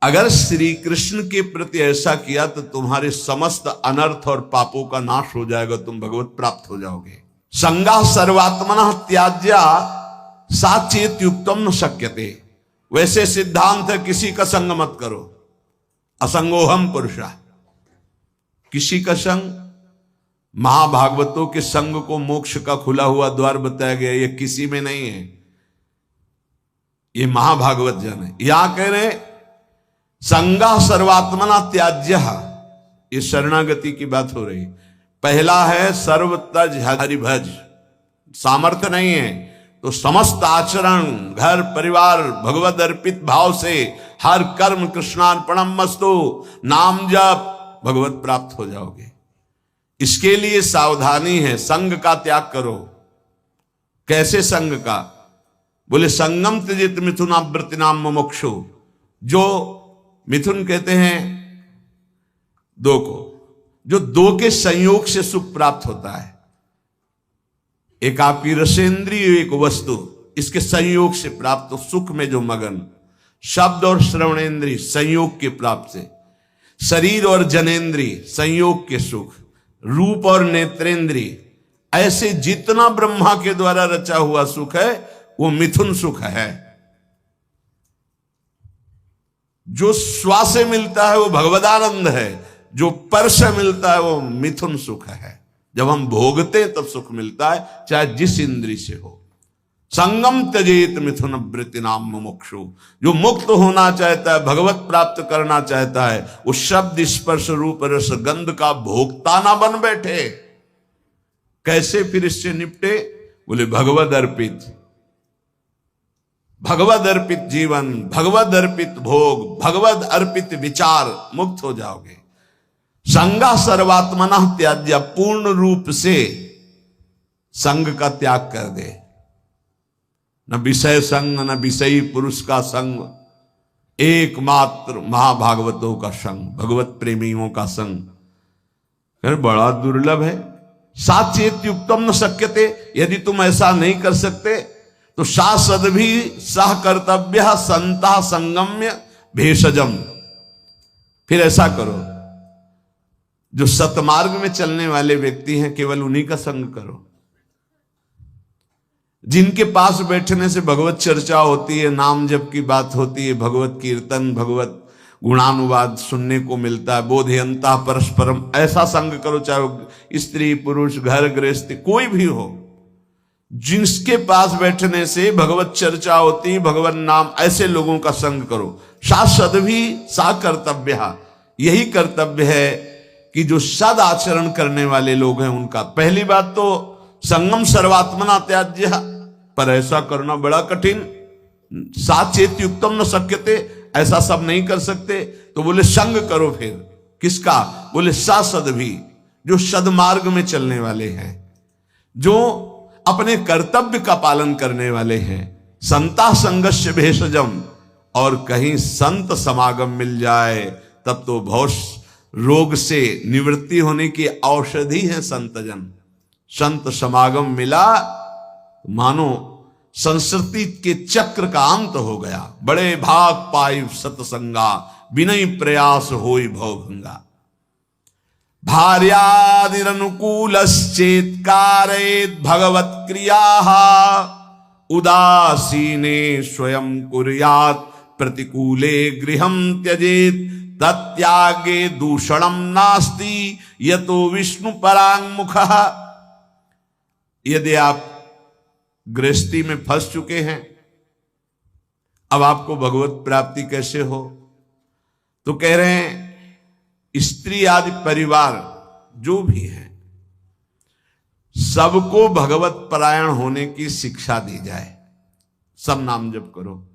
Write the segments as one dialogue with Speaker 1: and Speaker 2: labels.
Speaker 1: अगर श्री कृष्ण के प्रति ऐसा किया तो तुम्हारे समस्त अनर्थ और पापों का नाश हो जाएगा, तुम भगवत प्राप्त हो जाओगे। संगा सर्वात्मना त्याज्या साचेत युक्तम न शक्यते। वैसे सिद्धांत है किसी का संग मत करो, असंगोहम पुरुषा। किसी का संग, महाभागवतों के संग को मोक्ष का खुला हुआ द्वार बताया गया, ये किसी में नहीं है, ये महाभागवत जन है। यहां कह रहे संगा सर्वात्मना त्याज्य, ये शरणागति की बात हो रही। पहला है सर्व तज हरिभज, सामर्थ्य नहीं है तो समस्त आचरण, घर परिवार भगवद अर्पित भाव से हर कर्म कृष्णार्पणम मस्तु, नाम जप, भगवत प्राप्त हो जाओगे। इसके लिए सावधानी है, संग का त्याग करो। कैसे संग का? बोले संगम त्यजित मिथुनावृत्ति नाम मुमुक्षु। जो मिथुन कहते हैं दो को, जो दो के संयोग से सुख प्राप्त होता है। एक आपकी रसेंद्रिय, एक वस्तु, इसके संयोग से प्राप्त सुख में जो मगन, शब्द और श्रवणेन्द्रिय संयोग के प्राप्त से, शरीर और जनेन्द्रिय संयोग के सुख, रूप और नेत्रेंद्रिय, ऐसे जितना ब्रह्मा के द्वारा रचा हुआ सुख है वो मिथुन सुख है। जो स्वा से मिलता है वो भगवदानंद है, जो पर से मिलता है वो मिथुन सुख है। जब हम भोगते तब सुख मिलता है, चाहे जिस इंद्री से हो। संगम त्यजेत मिथुन वृत्ति नाम मुमुक्षु। जो मुक्त होना चाहता है, भगवत प्राप्त करना चाहता है, वो शब्द स्पर्श रूप रस गंध का भोक्ता ना बन बैठे। कैसे फिर इससे निपटे? बोले भगवद अर्पित, भगवद अर्पित जीवन, भगवद अर्पित भोग, भगवद अर्पित विचार, मुक्त हो जाओगे। संगा सर्वात्मना त्याज्य, पूर्ण रूप से संग का त्याग कर दे। न विषय संग, न विषयी पुरुष का संग, एकमात्र महाभागवतों का संग, भगवत प्रेमियों का संग बड़ा दुर्लभ है। साचेत युक्तम न शक्यते। यदि तुम ऐसा नहीं कर सकते तो शासद भी सह कर्तव्य संता संगम्य भेषजम। फिर ऐसा करो, जो सतमार्ग में चलने वाले व्यक्ति हैं केवल उन्हीं का संग करो। जिनके पास बैठने से भगवत चर्चा होती है, नाम जप की बात होती है, भगवत कीर्तन, भगवत गुणानुवाद सुनने को मिलता है, बोधयंता परस्परम, ऐसा संग करो। चाहे स्त्री पुरुष, घर गृहस्थी, कोई भी हो, जिनके पास बैठने से भगवत चर्चा होती, भगवत नाम, ऐसे लोगों का संग करो। शासद भी सा कर्तव्य, यही कर्तव्य है कि जो सद आचरण करने वाले लोग हैं उनका। पहली बात तो संगम सर्वात्मना त्याज्य, पर ऐसा करना बड़ा कठिन। साचेत युक्तम न शक्यते, ऐसा सब नहीं कर सकते तो बोले संग करो। फिर किसका? बोले सासद भी, जो सदमार्ग में चलने वाले हैं, जो अपने कर्तव्य का पालन करने वाले हैं। संता संगस्य भेषजम, और कहीं संत समागम मिल जाए तब तो भौष रोग से निवृत्ति होने की औषधि है संतजन। संत समागम मिला मानो संस्कृति के चक्र का अंत हो गया। बड़े भाग पाई सतसंगा, बिनय प्रयास होई भवभंगा। भार्यादिरनुकूलश्चेत् कारयेत् भगवत् क्रियाः, उदासीने स्वयं कुर्यात् प्रतिकूले गृहं त्यजेत्, तत्यागे दूषणम नास्ति यतो विष्णु परांगमुखः। यदि आप गृहस्थी में फंस चुके हैं, अब आपको भगवत प्राप्ति कैसे हो? तो कह रहे हैं स्त्री आदि परिवार जो भी है, सबको भगवत परायण होने की शिक्षा दी जाए। सब नाम जप करो।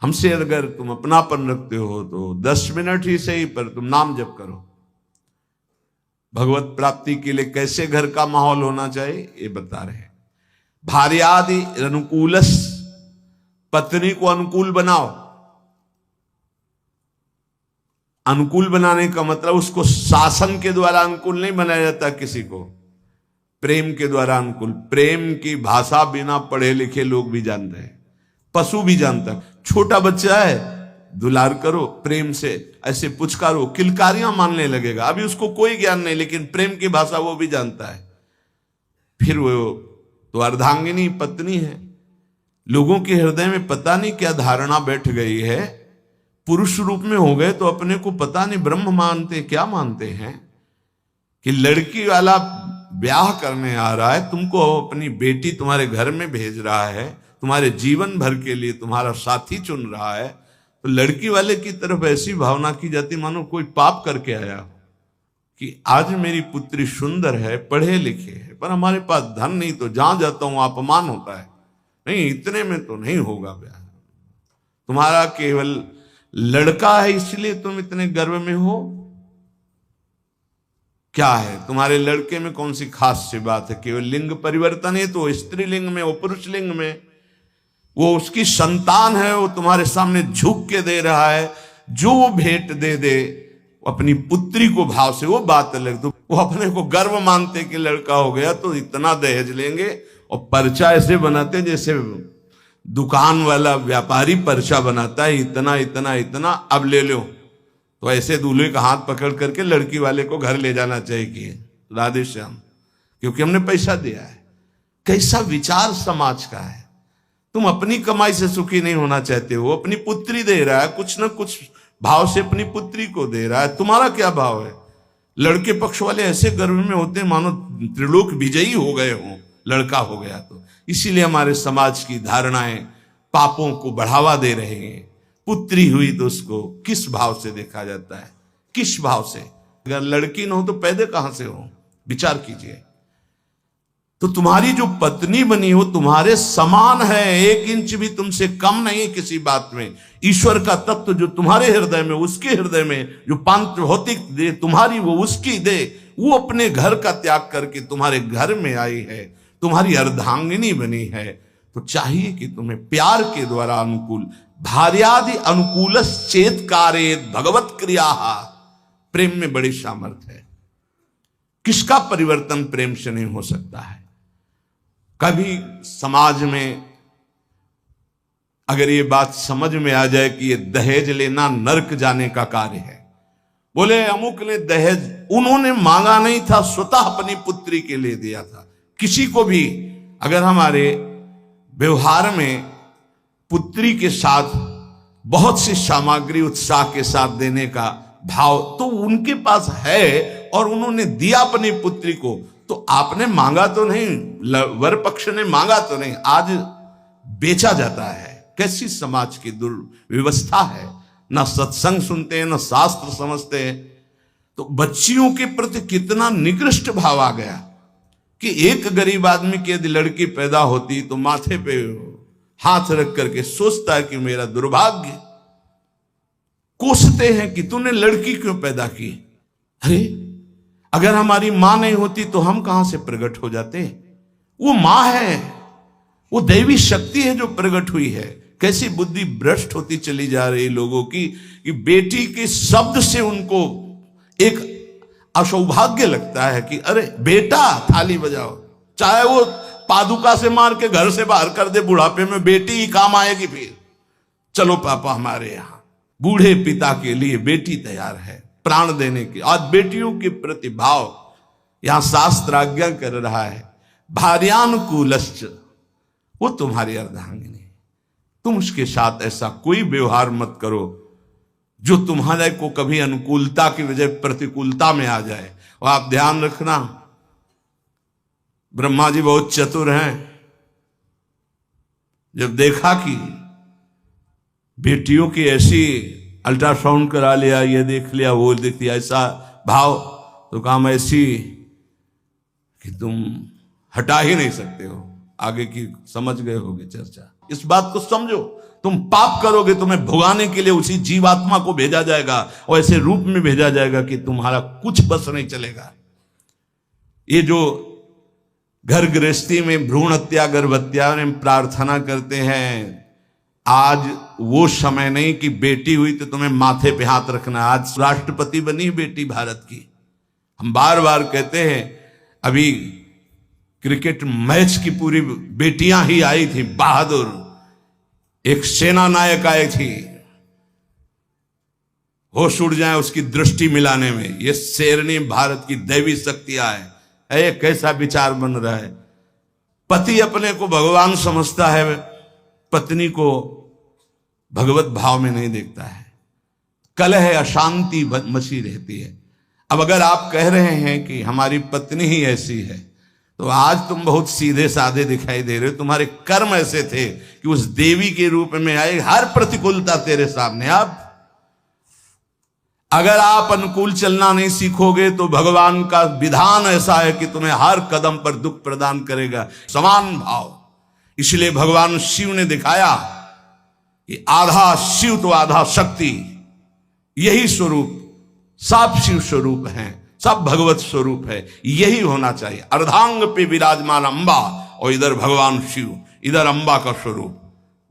Speaker 1: हमसे अगर तुम अपनापन रखते हो तो 10 मिनट ही सही, पर तुम नाम जप करो। भगवत प्राप्ति के लिए कैसे घर का माहौल होना चाहिए ये बता रहे हैं। भार्यादि अनुकूलस, पत्नी को अनुकूल बनाओ। अनुकूल बनाने का मतलब उसको शासन के द्वारा अनुकूल नहीं बनाया जाता, किसी को प्रेम के द्वारा अनुकूल। प्रेम की भाषा बिना पढ़े लिखे लोग भी जानते हैं। पशु भी जानता है। छोटा बच्चा है, दुलार करो, प्रेम से ऐसे पुचकारो, किलकारियां मानने लगेगा। अभी उसको कोई ज्ञान नहीं, लेकिन प्रेम की भाषा वो भी जानता है। फिर वो तो अर्धांगिनी पत्नी है। लोगों के हृदय में पता नहीं क्या धारणा बैठ गई है, पुरुष रूप में हो गए तो अपने को पता नहीं ब्रह्म मानते क्या मानते हैं, कि लड़की वाला ब्याह करने आ रहा है, तुमको अपनी बेटी तुम्हारे घर में भेज रहा है, तुम्हारे जीवन भर के लिए तुम्हारा साथी चुन रहा है, तो लड़की वाले की तरफ ऐसी भावना की जाती मानो कोई पाप करके आया हो, कि आज मेरी पुत्री सुंदर है, पढ़े लिखे है, पर हमारे पास धन नहीं, तो जहां जाता हूं अपमान होता है, नहीं इतने में तो नहीं होगा ब्याह। तुम्हारा केवल लड़का है इसलिए तुम इतने गर्व में हो? क्या है तुम्हारे लड़के में कौन सी खास सी बात है? केवल लिंग परिवर्तन है तो स्त्रीलिंग में, वो पुरुष लिंग में, वो उसकी संतान है, वो तुम्हारे सामने झुक के दे रहा है। जो वो भेंट दे दे अपनी पुत्री को भाव से, वो बात अलग। तो वो अपने को गर्व मानते कि लड़का हो गया तो इतना दहेज लेंगे, और पर्चा ऐसे बनाते जैसे दुकान वाला व्यापारी पर्चा बनाता है, इतना इतना इतना, अब ले लो। तो ऐसे दूल्हे का हाथ पकड़ करके लड़की वाले को घर ले जाना चाहिए कि राधे श्याम, क्योंकि हमने पैसा दिया है। कैसा विचार समाज का है। तुम अपनी कमाई से सुखी नहीं होना चाहते हो, अपनी पुत्री दे रहा है, कुछ ना कुछ भाव से अपनी पुत्री को दे रहा है, तुम्हारा क्या भाव है? लड़के पक्ष वाले ऐसे गर्व में होते मानो त्रिलोक विजयी हो गए हों, लड़का हो गया तो। इसीलिए हमारे समाज की धारणाएं पापों को बढ़ावा दे रहे हैं। पुत्री हुई तो उसको किस भाव से देखा जाता है, किस भाव से? अगर लड़की न हो तो पैदा कहां से हो? विचार कीजिए। तो तुम्हारी जो पत्नी बनी हो तुम्हारे समान है, 1 इंच भी तुमसे कम नहीं किसी बात में। ईश्वर का तत्व जो तुम्हारे हृदय में, उसके हृदय में जो पांच भौतिक दे तुम्हारी, वो उसकी दे, वो अपने घर का त्याग करके तुम्हारे घर में आई है, तुम्हारी अर्धांगिनी बनी है। तो चाहिए कि तुम्हें प्यार के द्वारा अनुकूल, भार्यादि अनुकूल चेत कार्य भगवत क्रिया, प्रेम में बड़ी सामर्थ्य है। किसका परिवर्तन प्रेम से नहीं हो सकता है? कभी समाज में अगर ये बात समझ में आ जाए कि ये दहेज लेना नरक जाने का कार्य है, बोले अमुक ने दहेज, उन्होंने मांगा नहीं था, स्वतः अपनी पुत्री के लिए दिया था। किसी को भी अगर हमारे व्यवहार में पुत्री के साथ बहुत सी सामग्री उत्साह के साथ देने का भाव तो उनके पास है और उन्होंने दिया अपनी पुत्री को, तो आपने मांगा तो नहीं, वर पक्ष ने मांगा तो नहीं, आज बेचा जाता है। कैसी समाज की दुर्व्यवस्था है। ना सत्संग सुनते हैं, ना शास्त्र समझते हैं। तो बच्चियों के प्रति कितना निकृष्ट भाव आ गया कि एक गरीब आदमी की यदि लड़की पैदा होती तो माथे पे हाथ रख करके सोचता है कि मेरा दुर्भाग्य। कोसते हैं कि तूने लड़की क्यों पैदा की। अरे अगर हमारी मां नहीं होती तो हम कहां से प्रकट हो जाते? वो मां है, वो दैवी शक्ति है जो प्रकट हुई है। कैसी बुद्धि भ्रष्ट होती चली जा रही लोगों की कि बेटी के शब्द से उनको एक असौभाग्य लगता है कि अरे बेटा थाली बजाओ, चाहे वो पादुका से मार के घर से बाहर कर दे, बुढ़ापे में बेटी ही काम आएगी। फिर चलो पापा हमारे यहां, बूढ़े पिता के लिए बेटी तैयार है प्राण देने की। आज बेटियों के प्रति भाव यहां शास्त्र आज्ञा कर रहा है, भार्यानुकूलश्च, वो तुम्हारी अर्धांगिनी। तुम उसके साथ ऐसा कोई व्यवहार मत करो जो तुम्हारे को कभी अनुकूलता की वजह प्रतिकूलता में आ जाए। और आप ध्यान रखना, ब्रह्मा जी बहुत चतुर हैं। जब देखा कि बेटियों की ऐसी अल्ट्रासाउंड करा लिया, ये देख लिया, वो देख लिया, ऐसा भाव, तो काम ऐसी कि तुम हटा ही नहीं सकते हो। आगे की समझ गए होगे चर्चा। इस बात को समझो, तुम पाप करोगे तुम्हें भुगाने के लिए उसी जीवात्मा को भेजा जाएगा और ऐसे रूप में भेजा जाएगा कि तुम्हारा कुछ बस नहीं चलेगा। ये जो घर गृहस्थी में भ्रूण हत्या, गर्भ हत्या में प्रार्थना करते हैं, आज वो समय नहीं कि बेटी हुई तो तुम्हें माथे पे हाथ रखना। आज राष्ट्रपति बनी बेटी भारत की। हम बार बार कहते हैं, अभी क्रिकेट मैच की पूरी बेटियां ही आई थी, बहादुर। एक सेना नायक आई थी, होश उड़ जाए उसकी दृष्टि मिलाने में, ये शेरनी भारत की दैवी शक्तियां है। ये कैसा विचार बन रहा है, पति अपने को भगवान समझता है, पत्नी को भगवत भाव में नहीं देखता है, कलह अशांति मची रहती है। अब अगर आप कह रहे हैं कि हमारी पत्नी ही ऐसी है, तो आज तुम बहुत सीधे साधे दिखाई दे रहे हो, तुम्हारे कर्म ऐसे थे कि उस देवी के रूप में आई, हर प्रतिकूलता तेरे सामने। अब अगर आप अनुकूल चलना नहीं सीखोगे तो भगवान का विधान ऐसा है कि तुम्हें हर कदम पर दुख प्रदान करेगा। समान भाव, इसलिए भगवान शिव ने दिखाया कि आधा शिव तो आधा शक्ति, यही स्वरूप, सब शिव स्वरूप हैं, सब भगवत स्वरूप है, यही होना चाहिए। अर्धांग पे विराजमान अंबा, और इधर भगवान शिव, इधर अंबा का स्वरूप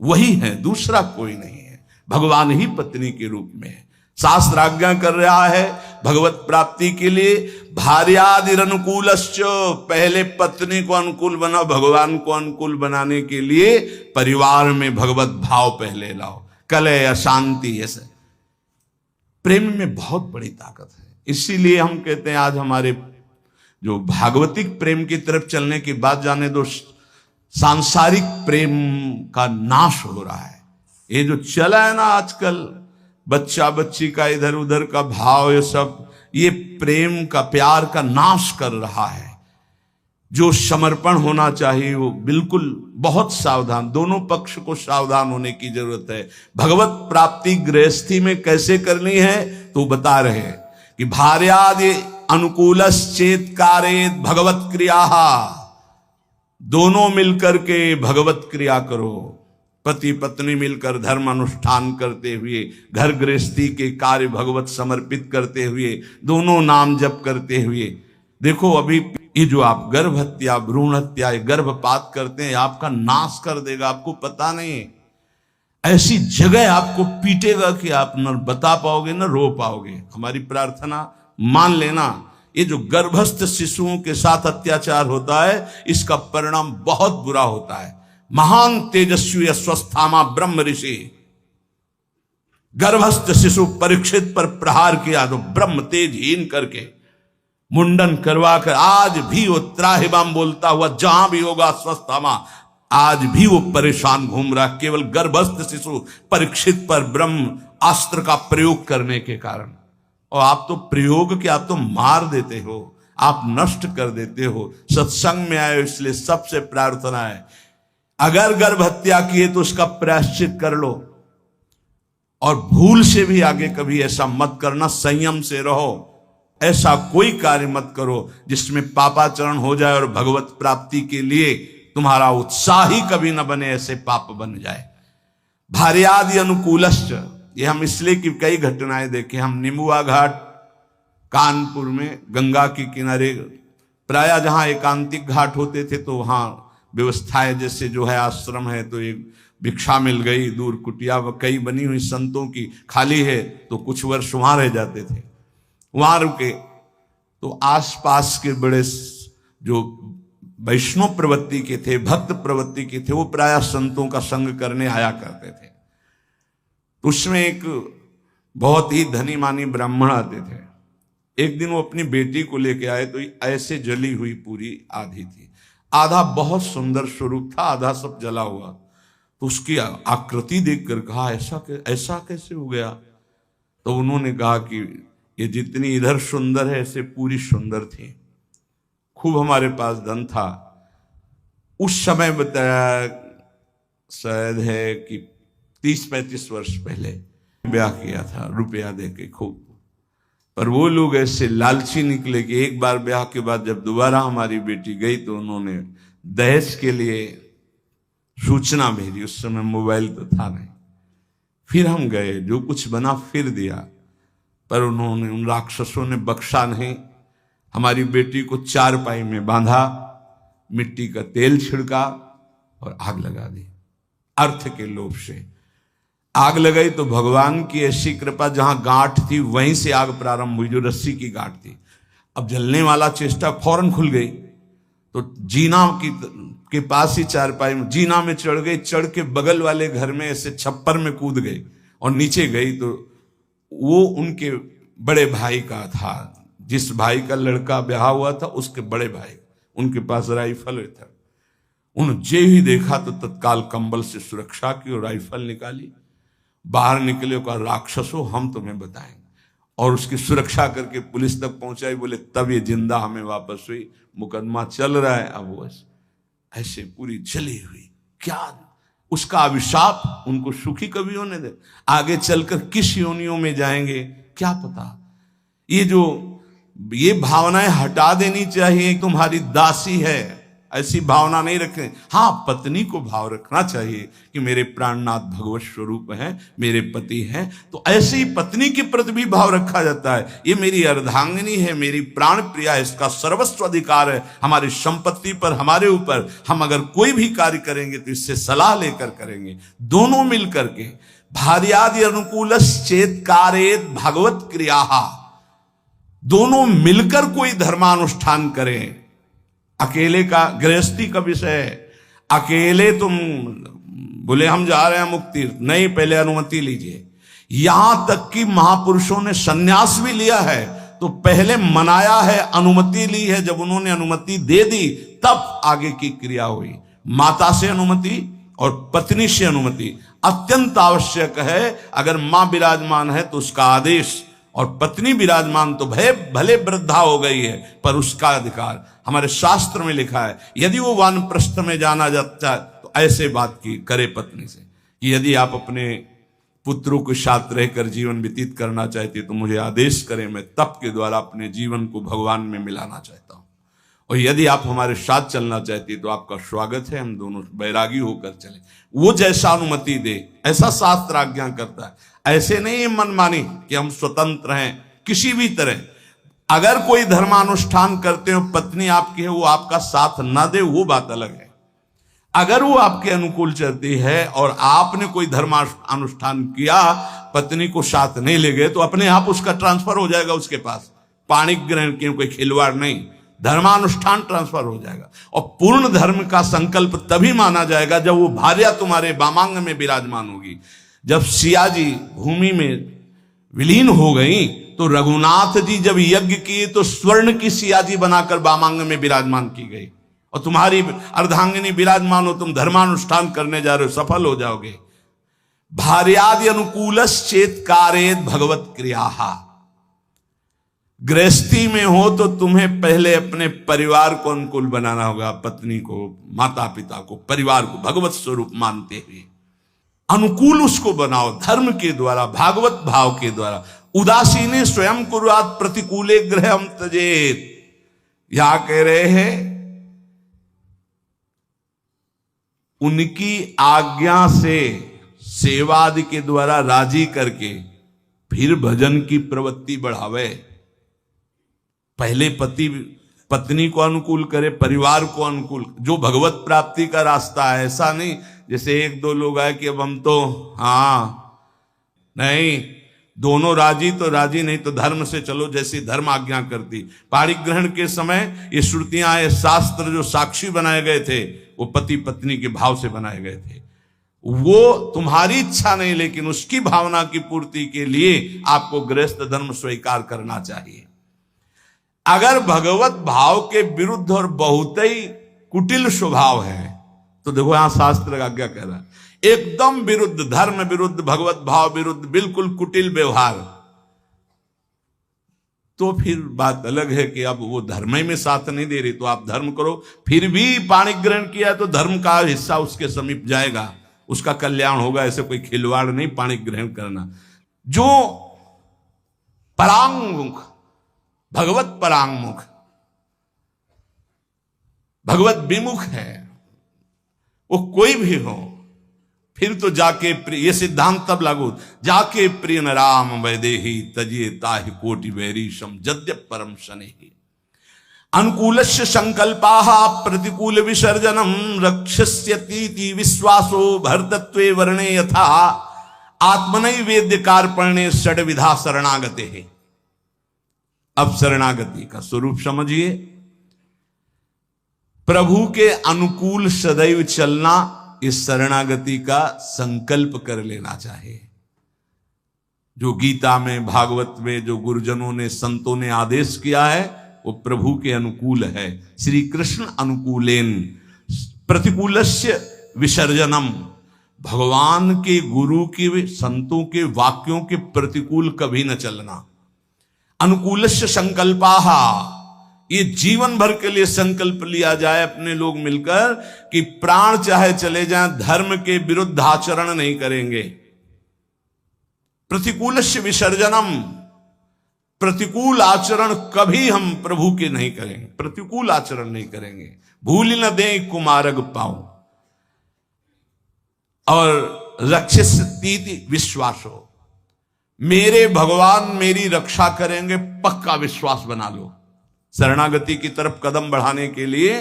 Speaker 1: वही है, दूसरा कोई नहीं है। भगवान ही पत्नी के रूप में है। शास्त्र आज्ञा कर रहा है भगवत प्राप्ति के लिए, भार्यादिरनुकूलश्च, पहले पत्नी को अनुकूल बनाओ, भगवान को अनुकूल बनाने के लिए परिवार में भगवत भाव पहले लाओ। कलह अशांति, ऐसे प्रेम में बहुत बड़ी ताकत है। इसीलिए हम कहते हैं आज हमारे जो भागवतिक प्रेम की तरफ चलने की बात, जाने दो सांसारिक प्रेम का नाश हो रहा है। ये जो चला है ना आजकल, बच्चा बच्ची का इधर उधर का भाव, ये सब, ये प्रेम का, प्यार का नाश कर रहा है। जो समर्पण होना चाहिए वो बिल्कुल बहुत सावधान, दोनों पक्ष को सावधान होने की जरूरत है। भगवत प्राप्ति गृहस्थी में कैसे करनी है तो बता रहे हैं कि भार्यादि अनुकूलश्चेत कारेत भगवत क्रिया, दोनों मिलकर के भगवत क्रिया करो। पति पत्नी मिलकर धर्म अनुष्ठान करते हुए, घर गृहस्थी के कार्य भगवत समर्पित करते हुए, दोनों नाम जप करते हुए। देखो अभी ये जो आप गर्भ हत्या, भ्रूण हत्या, गर्भपात करते हैं, आपका नाश कर देगा, आपको पता नहीं। ऐसी जगह आपको पीटेगा कि आप न बता पाओगे न रो पाओगे। हमारी प्रार्थना मान लेना, ये जो गर्भस्थ शिशुओं के साथ अत्याचार होता है, इसका परिणाम बहुत बुरा होता है। महान तेजस्वी अस्वस्थामा ब्रह्म ऋषि, गर्भस्थ शिशु परीक्षित पर प्रहार किया तो ब्रह्म तेजहीन करके मुंडन करवा कर, आज भी वो त्राहिमाम बोलता हुआ जहां भी होगा अस्वस्थामा, आज भी वो परेशान घूम रहा, केवल गर्भस्थ शिशु परीक्षित पर ब्रह्म अस्त्र का प्रयोग करने के कारण। और आप तो प्रयोग के, आप तो मार देते हो, आप नष्ट कर देते हो। सत्संग में आए इसलिए सबसे प्रार्थना है, अगर गर्भ हत्या किए तो उसका प्रायश्चित कर लो, और भूल से भी आगे कभी ऐसा मत करना, संयम से रहो। ऐसा कोई कार्य मत करो जिसमें पापाचरण हो जाए और भगवत प्राप्ति के लिए तुम्हारा उत्साह ही कभी न बने, ऐसे पाप बन जाए। भार्यादि अनुकूलश्च, ये हम इसलिए कि कई घटनाएं देखे। हम निमुआ घाट कानपुर में गंगा के किनारे, प्रायः जहां एकांतिक घाट होते थे तो वहां व्यवस्थाएं, जैसे जो है आश्रम है तो एक भिक्षा मिल गई, दूर कुटिया कई बनी हुई संतों की खाली है, तो कुछ वर्ष वहां रह जाते थे, वहां रुके। तो आसपास के बड़े जो वैष्णव प्रवृत्ति के थे, भक्त प्रवृत्ति के थे, वो प्रायः संतों का संग करने आया करते थे। तो उसमें एक बहुत ही धनी मानी ब्राह्मण आते थे। एक दिन वो अपनी बेटी को लेके आए तो ऐसे जली हुई पूरी आधी थी, आधा बहुत सुंदर स्वरूप था, आधा सब जला हुआ। तो उसकी आकृति देखकर कहा ऐसा कैसे हो गया? तो उन्होंने कहा कि ये जितनी इधर सुंदर है ऐसे पूरी सुंदर थी। खूब हमारे पास धन था उस समय, बताया शायद है कि 30-35 वर्ष पहले ब्याह किया था रुपया देके खूब। पर वो लोग ऐसे लालची निकले कि एक बार ब्याह के बाद जब दोबारा हमारी बेटी गई तो उन्होंने दहेज के लिए सूचना भेजी। उस समय मोबाइल तो था नहीं। फिर हम गए, जो कुछ बना फिर दिया, पर उन्होंने, उन राक्षसों ने बख्शा नहीं। हमारी बेटी को चारपाई में बांधा, मिट्टी का तेल छिड़का और आग लगा दी। अर्थ के लोभ से आग लगाई तो भगवान की ऐसी कृपा, जहां गांठ थी वहीं से आग प्रारंभ हुई, जो रस्सी की गांठ थी। अब जलने वाला चेष्टा फौरन खुल गई, तो जीना की के पास ही चारपाई में जीना में चढ़ गई, चढ़ के बगल वाले घर में ऐसे छप्पर में कूद गई और नीचे गई तो वो उनके बड़े भाई का था, जिस भाई का लड़का ब्याह हुआ था उसके बड़े भाई, उनके पास राइफल था। उन्होंने जे ही देखा तो तत्काल कंबल से सुरक्षा की और राइफल निकाली, बाहर निकले और कहा राक्षसों हम तुम्हें बताएंगे, और उसकी सुरक्षा करके पुलिस तक पहुंचाई। बोले तब ये जिंदा हमें वापस हुई, मुकदमा चल रहा है। अब वो ऐसे पूरी जली हुई, क्या उसका अभिशाप उनको सुखी कभी होने दे, आगे चलकर किस योनियों में जाएंगे क्या पता। ये भावनाएं हटा देनी चाहिए। तुम्हारी दासी है ऐसी भावना नहीं रखें। हाँ, पत्नी को भाव रखना चाहिए कि मेरे प्राणनाथ भगवत स्वरूप हैं, मेरे पति हैं, तो ऐसे ही पत्नी के प्रति भी भाव रखा जाता है। ये मेरी अर्धांगिनी है, मेरी प्राण प्रिया है, इसका सर्वस्व अधिकार है हमारी संपत्ति पर, हमारे ऊपर। हम अगर कोई भी कार्य करेंगे तो इससे सलाह लेकर करेंगे, दोनों मिल करके। भार्यादि अनुकूलश्चेत् कारयेत् भगवत क्रिया, दोनों मिलकर कोई धर्मानुष्ठान करें। अकेले का गृहस्थी का विषय है, अकेले तुम बोले हम जा रहे हैं मुक्ति, नहीं, पहले अनुमति लीजिए। यहां तक कि महापुरुषों ने सन्यास भी लिया है तो पहले मनाया है, अनुमति ली है। जब उन्होंने अनुमति दे दी तब आगे की क्रिया हुई। माता से अनुमति और पत्नी से अनुमति अत्यंत आवश्यक है। अगर मां विराजमान है तो उसका आदेश, और पत्नी विराजमान तो भले वृद्धा हो गई है पर उसका अधिकार। हमारे शास्त्र में लिखा है यदि वो वानप्रस्थ में जाना जाता है तो ऐसे बात की करे पत्नी से कि यदि आप अपने पुत्रों के साथ रहकर जीवन व्यतीत करना चाहते तो मुझे आदेश करें, मैं तप के द्वारा अपने जीवन को भगवान में मिलाना चाहता हूं। और यदि आप हमारे साथ चलना चाहते तो आपका स्वागत है, हम दोनों बैरागी होकर चले। वो जैसा अनुमति दे ऐसा शास्त्र आज्ञा करता है। ऐसे नहीं मनमानी कि हम स्वतंत्र हैं किसी भी तरह। अगर कोई धर्मानुष्ठान करते हो, पत्नी आपकी है, वो आपका साथ ना दे वो बात अलग है। अगर वो आपके अनुकूल चलती है और आपने कोई धर्मानुष्ठान किया, पत्नी को साथ नहीं ले गए, तो अपने आप उसका ट्रांसफर हो जाएगा उसके पास। पाणिक ग्रहण की कोई खिलवाड़ नहीं, धर्मानुष्ठान ट्रांसफर हो जाएगा। और पूर्ण धर्म का संकल्प तभी माना जाएगा जब वो भार्या तुम्हारे वामांग में विराजमान होगी। जब सिया जी भूमि में विलीन हो गई तो रघुनाथ जी जब यज्ञ किए तो स्वर्ण की सिया जी बनाकर वामांग में विराजमान की गई। और तुम्हारी अर्धांगिनी विराजमान हो, तुम धर्मानुष्ठान करने जा रहे हो, सफल हो जाओगे। भार्यादि अनुकूलश्चेत् कारयेत् भगवत क्रिया। गृहस्थी में हो तो तुम्हें पहले अपने परिवार को अनुकूल बनाना होगा, पत्नी को, माता पिता को, परिवार को भगवत स्वरूप मानते हुए अनुकूल उसको बनाओ धर्म के द्वारा, भागवत भाव के द्वारा। उदासीने स्वयं कुर्यात् प्रतिकूले गृहं त्यजेत्। यहां कह रहे हैं उनकी आज्ञा से सेवादि के द्वारा राजी करके फिर भजन की प्रवृत्ति बढ़ावे। पहले पति पत्नी को अनुकूल करे, परिवार को अनुकूल, जो भगवत प्राप्ति का रास्ता है। ऐसा नहीं जैसे एक दो लोग आए कि अब हम तो नहीं, दोनों राजी तो राजी, नहीं तो धर्म से चलो जैसी धर्म आज्ञा करती। पाणिक ग्रहण के समय ये श्रुतियां, ये शास्त्र जो साक्षी बनाए गए थे वो पति पत्नी के भाव से बनाए गए थे। वो तुम्हारी इच्छा नहीं, लेकिन उसकी भावना की पूर्ति के लिए आपको गृहस्थ धर्म स्वीकार करना चाहिए। अगर भगवत भाव के विरुद्ध और बहुत ही कुटिल स्वभाव है तो देखो यहां शास्त्र आज्ञा कह रहा है एकदम विरुद्ध, धर्म विरुद्ध, भगवत भाव विरुद्ध, बिल्कुल कुटिल व्यवहार, तो फिर बात अलग है कि अब वो धर्म में साथ नहीं दे रही तो आप धर्म करो। फिर भी पाणिक ग्रहण किया तो धर्म का हिस्सा उसके समीप जाएगा, उसका कल्याण होगा। ऐसे कोई खिलवाड़ नहीं पाणिक ग्रहण करना। जो परांगमुख, भगवत परांगमुख, भगवत विमुख है, वो कोई भी हो, फिर तो जाके प्रिय, ये सिद्धांत तब लागू, जाके प्रिय न राम वैदेही तजिए ताहि कोटि वैरीशम यद्यप परम शनेहि। अनुकूलस्य संकल्पाः प्रतिकूल विसर्जनम रक्षस्यतीति विश्वासो भरतत्वे वर्णे यथा आत्मनै वेद्य कार्पण्ये षड्विधा शरणागते है। अब शरणागति का स्वरूप समझिए। प्रभु के अनुकूल सदैव चलना, इस शरणागति का संकल्प कर लेना चाहिए। जो गीता में, भागवत में जो गुरुजनों ने, संतों ने आदेश किया है वो प्रभु के अनुकूल है। श्री कृष्ण अनुकूलेन प्रतिकूलस्य विसर्जनम, भगवान के, गुरु के, संतों के वाक्यों के प्रतिकूल कभी न चलना। अनुकूलस्य संकल्पाः, ये जीवन भर के लिए संकल्प लिया जाए अपने लोग मिलकर कि प्राण चाहे चले जाएं, धर्म के विरुद्ध आचरण नहीं करेंगे। प्रतिकूलस्य विसर्जनम, प्रतिकूल आचरण कभी हम प्रभु के नहीं करेंगे, प्रतिकूल आचरण नहीं करेंगे। भूल न दें कुमार्ग पाऊं, और रक्षिष्यति विश्वासो, मेरे भगवान मेरी रक्षा करेंगे, पक्का विश्वास बना लो। शरणागति की तरफ कदम बढ़ाने के लिए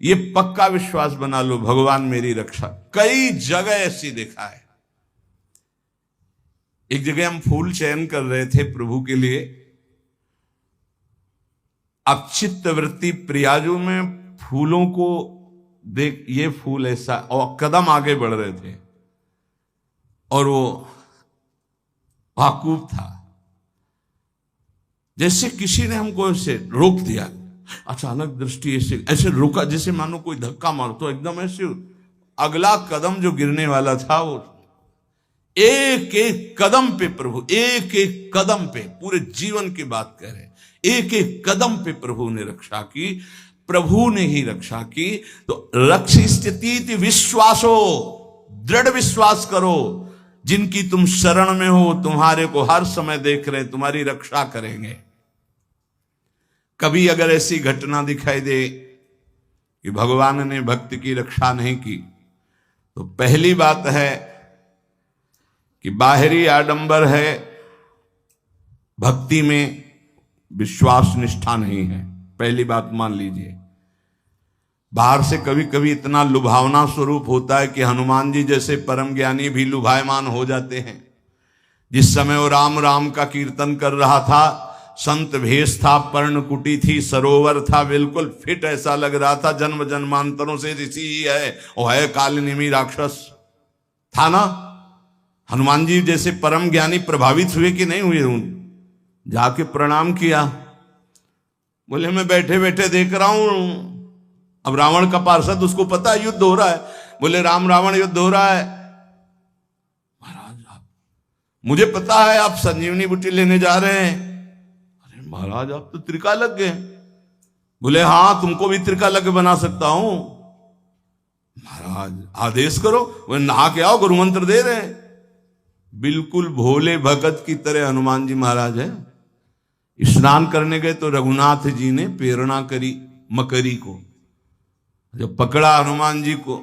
Speaker 1: ये पक्का विश्वास बना लो, भगवान मेरी रक्षा। कई जगह ऐसी देखा है। एक जगह हम फूल चयन कर रहे थे प्रभु के लिए, अब चित्तवृत्ति प्रयाजों में फूलों को देख, ये फूल ऐसा, और कदम आगे बढ़ रहे थे और वो वाकूफ था, जैसे किसी ने हमको ऐसे रोक दिया। अचानक दृष्टि ऐसे रोका, जैसे मानो कोई धक्का मारो, तो एकदम ऐसे अगला कदम जो गिरने वाला था, वो एक एक कदम पे प्रभु, एक एक कदम पे, पूरे जीवन की बात कह रहे, एक एक कदम पे प्रभु ने रक्षा की, प्रभु ने ही रक्षा की। तो रक्षिष्यति विश्वासो, दृढ़ विश्वास करो, जिनकी तुम शरण में हो तुम्हारे को हर समय देख रहे, तुम्हारी रक्षा करेंगे। कभी अगर ऐसी घटना दिखाई दे कि भगवान ने भक्त की रक्षा नहीं की, तो पहली बात है कि बाहरी आडंबर है, भक्ति में विश्वास निष्ठा नहीं है। पहली बात मान लीजिए। बाहर से कभी कभी इतना लुभावना स्वरूप होता है कि हनुमान जी जैसे परम ज्ञानी भी लुभायमान हो जाते हैं। जिस समय वो राम राम का कीर्तन कर रहा था, संत भेष था, पर्णकुटी थी, सरोवर था, बिल्कुल फिट ऐसा लग रहा था, जन्म जन्मांतरों से ऋषि ही है, वो है कालनेमी राक्षस था ना। हनुमान जी जैसे परम ज्ञानी प्रभावित हुए कि नहीं हुए? जाके प्रणाम किया, बोले मैं बैठे बैठे देख रहा हूं, अब रावण का पार्षद, उसको पता है युद्ध हो रहा है, बोले राम रावण युद्ध हो रहा है। महाराज आप, मुझे पता है आप संजीवनी बूटी लेने जा रहे हैं। अरे महाराज आप तो त्रिका लग गए। बोले हाँ, तुमको भी त्रिका लग बना सकता हूं। महाराज आदेश करो। बोले नहा के आओ, गुरु मंत्र दे रहे हैं। बिल्कुल भोले भगत की तरह हनुमान जी महाराज है। स्नान करने गए तो रघुनाथ जी ने प्रेरणा करी मकरी को, जब पकड़ा हनुमान जी को,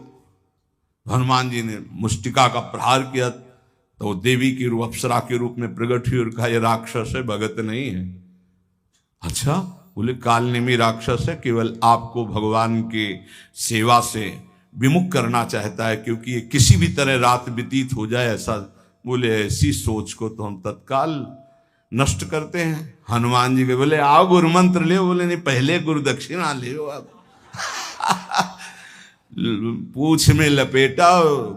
Speaker 1: हनुमान जी ने मुष्टिका का प्रहार किया तो वो देवी की रूप, अप्सरा के रूप में प्रकट हुई और कहा ये राक्षस है, भगत नहीं है। अच्छा, बोले कालनेमी राक्षस है, केवल आपको भगवान के सेवा से विमुख करना चाहता है, क्योंकि ये किसी भी तरह रात व्यतीत हो जाए ऐसा। बोले ऐसी सोच को तो हम तत्काल नष्ट करते हैं। हनुमान जी के बोले आओ गुरु मंत्र ले। बोले नहीं, पहले गुरु दक्षिणा ले आप। पूछ में लपेटा,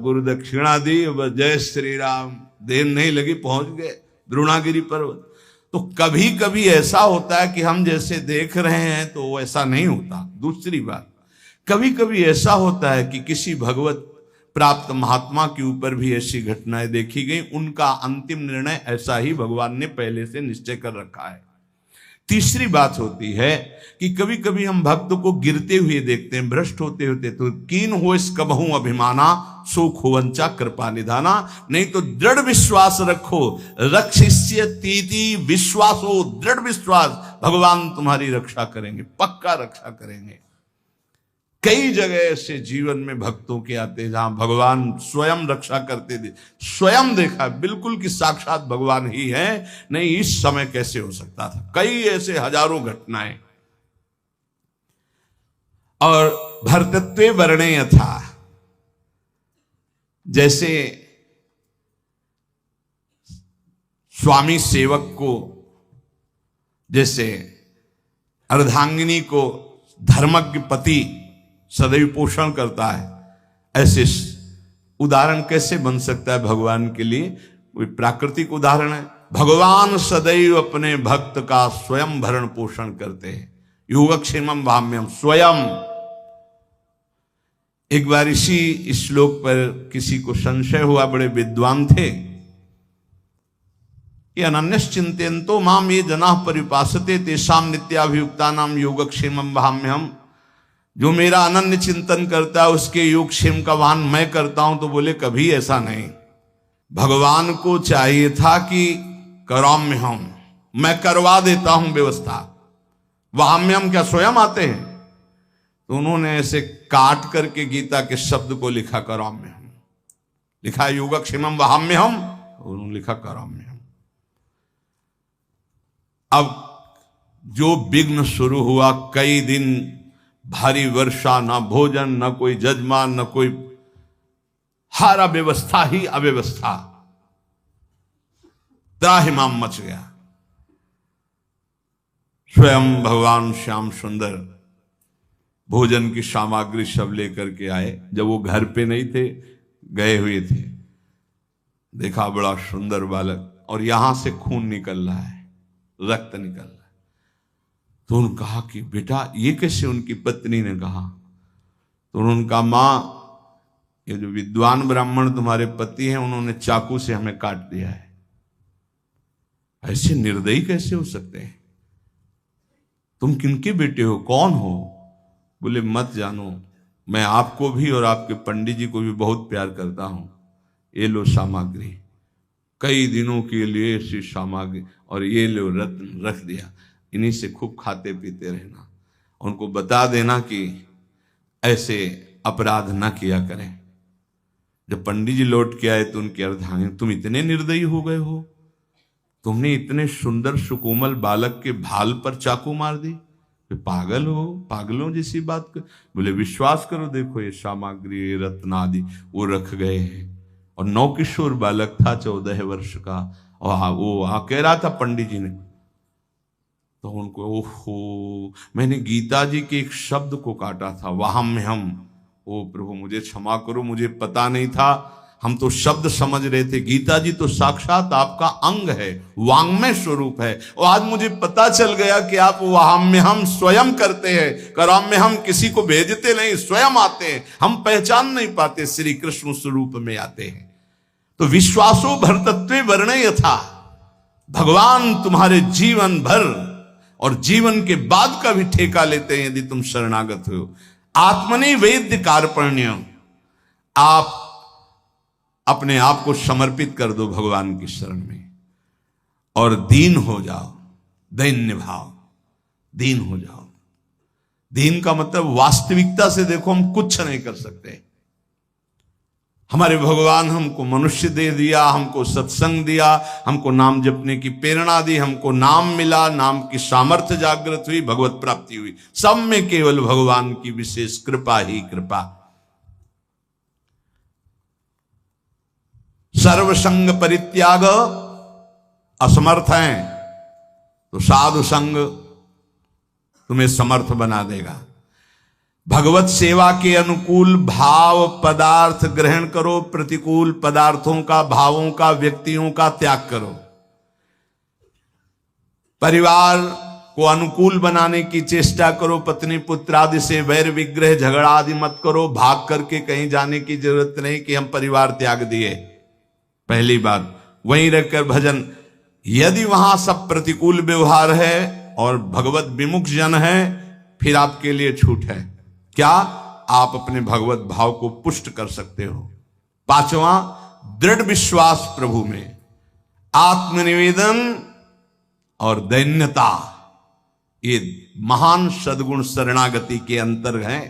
Speaker 1: गुरु दक्षिणा दी, जय श्री राम, देर नहीं लगी, पहुंच गए द्रोणागिरी पर्वत। तो कभी कभी ऐसा होता है कि हम जैसे देख रहे हैं तो ऐसा नहीं होता। दूसरी बात, कभी कभी ऐसा होता है कि किसी भगवत प्राप्त महात्मा के ऊपर भी ऐसी घटनाएं देखी गई, उनका अंतिम निर्णय ऐसा ही भगवान ने पहले से निश्चय कर रखा है। तीसरी बात होती है कि कभी कभी हम भक्त को गिरते हुए देखते हैं, भ्रष्ट होते होते, तो कीन हो इस कबहू अभिमाना, सो खोवंचा कृपा निधाना। नहीं तो दृढ़ विश्वास रखो, रक्षिष्यतीति विश्वासो, दृढ़ विश्वास, भगवान तुम्हारी रक्षा करेंगे, पक्का रक्षा करेंगे। कई जगह ऐसे जीवन में भक्तों के आते हैं जहां भगवान स्वयं रक्षा करते थे, स्वयं देखा बिल्कुल कि साक्षात भगवान ही है। नहीं, इस समय कैसे हो सकता था? कई ऐसे हजारों घटनाएं। और भर्तृत्वे वर्णे यथा, जैसे स्वामी सेवक को, जैसे अर्धांगिनी को धर्मज्ञ पति सदैव पोषण करता है। ऐसे उदाहरण कैसे बन सकता है भगवान के लिए? कोई प्राकृतिक उदाहरण है? भगवान सदैव अपने भक्त का स्वयं भरण पोषण करते हैं। योगक्षेमम भाम्यम स्वयं। एक बार इसी श्लोक पर किसी को संशय हुआ, बड़े विद्वान थे, कि अनन्यश्चिन्तयन्तो माम ये जनाः परिपासते तेषां नित्याभियुक्तानां योगक्षेमम भाम्यहम्। जो मेरा अनन्य चिंतन करता है उसके योगक्षेम का वाहन मैं करता हूं। तो बोले कभी ऐसा नहीं। भगवान को चाहिए था कि कराम्यहम्, मैं करवा देता हूं व्यवस्था। वाम्यम क्या स्वयं आते हैं? तो उन्होंने ऐसे काट करके गीता के शब्द को लिखा कराम्यहम्, लिखा योगक्षेमम वाम्यहम्, उन्होंने लिखा कराम्यहम्। अब जो विघ्न शुरू हुआ, कई दिन भारी वर्षा, ना भोजन, ना कोई जजमान, ना कोई, हर अव्यवस्था ही अव्यवस्था, त्राहिमाम मच गया। स्वयं भगवान श्याम सुंदर भोजन की सामग्री सब लेकर के आए। जब वो घर पे नहीं थे, गए हुए थे, देखा बड़ा सुंदर बालक और यहां से खून निकल रहा है, रक्त निकल रहा है। तो उन्होंने कहा कि बेटा ये कैसे? उनकी पत्नी ने कहा। तो उन्होंने कहा मां, ये जो विद्वान ब्राह्मण तुम्हारे पति हैं, उन्होंने चाकू से हमें काट दिया है। ऐसे निर्दयी कैसे हो सकते हैं? तुम किनके बेटे हो, कौन हो? बोले मत जानो, मैं आपको भी और आपके पंडित जी को भी बहुत प्यार करता हूं। ये लो सामग्री, कई दिनों के लिए ऐसी सामग्री, और ये लो रत्न रख दिया, इन्हीं से खूब खाते पीते रहना। उनको बता देना कि ऐसे अपराध ना किया करें। जब पंडित जी लौट के आए तो उनके अर्धांगिनी, तुम इतने निर्दयी हो गए हो, तुमने इतने सुंदर सुकोमल बालक के भाल पर चाकू मार दी? पागल हो, पागलों जैसी बात कर। बोले विश्वास करो, देखो ये सामग्री, रत्न आदि वो रख गए हैं। और नौकिशोर बालक था, 14 वर्ष का, और वो कह रहा था पंडित जी ने, तो उनको ओहो, मैंने गीता जी के एक शब्द को काटा था, वाह्यहम्। ओ प्रभु मुझे क्षमा करो, मुझे पता नहीं था, हम तो शब्द समझ रहे थे। गीता जी तो साक्षात आपका अंग है, वांग्मय स्वरूप है, और आज मुझे पता चल गया कि आप वाह्यहम् स्वयं करते हैं। कराम्यहम् किसी को भेजते नहीं, स्वयं आते हैं। हम पहचान नहीं पाते, श्री कृष्ण स्वरूप में आते हैं। तो विश्वासो भरतत्वे वर्णे यथा, भगवान तुम्हारे जीवन भर और जीवन के बाद का भी ठेका लेते हैं यदि तुम शरणागत हो। आत्मनि वेद्य कार्पण्य, आप अपने आप को समर्पित कर दो भगवान की शरण में और दीन हो जाओ, दैन्य भाव, दीन हो जाओ। दीन का मतलब वास्तविकता से देखो, हम कुछ नहीं कर सकते। हमारे भगवान हमको मनुष्य दे दिया, हमको सत्संग दिया, हमको नाम जपने की प्रेरणा दी, हमको नाम मिला, नाम की सामर्थ्य जागृत हुई, भगवत प्राप्ति हुई। सब में केवल भगवान की विशेष कृपा ही कृपा। सर्वसंग परित्याग, असमर्थ हैं तो साधु संग तुम्हें समर्थ बना देगा। भगवत सेवा के अनुकूल भाव पदार्थ ग्रहण करो, प्रतिकूल पदार्थों का, भावों का, व्यक्तियों का त्याग करो। परिवार को अनुकूल बनाने की चेष्टा करो, पत्नी पुत्र आदि से वैर विग्रह झगड़ा आदि मत करो। भाग करके कहीं जाने की जरूरत नहीं कि हम परिवार त्याग दिए। पहली बात, वहीं रहकर भजन। यदि वहां सब प्रतिकूल व्यवहार है और भगवत विमुख जन है, फिर आपके लिए छूट है। क्या? आप अपने भगवत भाव को पुष्ट कर सकते हो। पांचवा, दृढ़ विश्वास प्रभु में, आत्मनिवेदन और दैन्यता, ये महान सद्गुण शरणागति के अंतर हैं।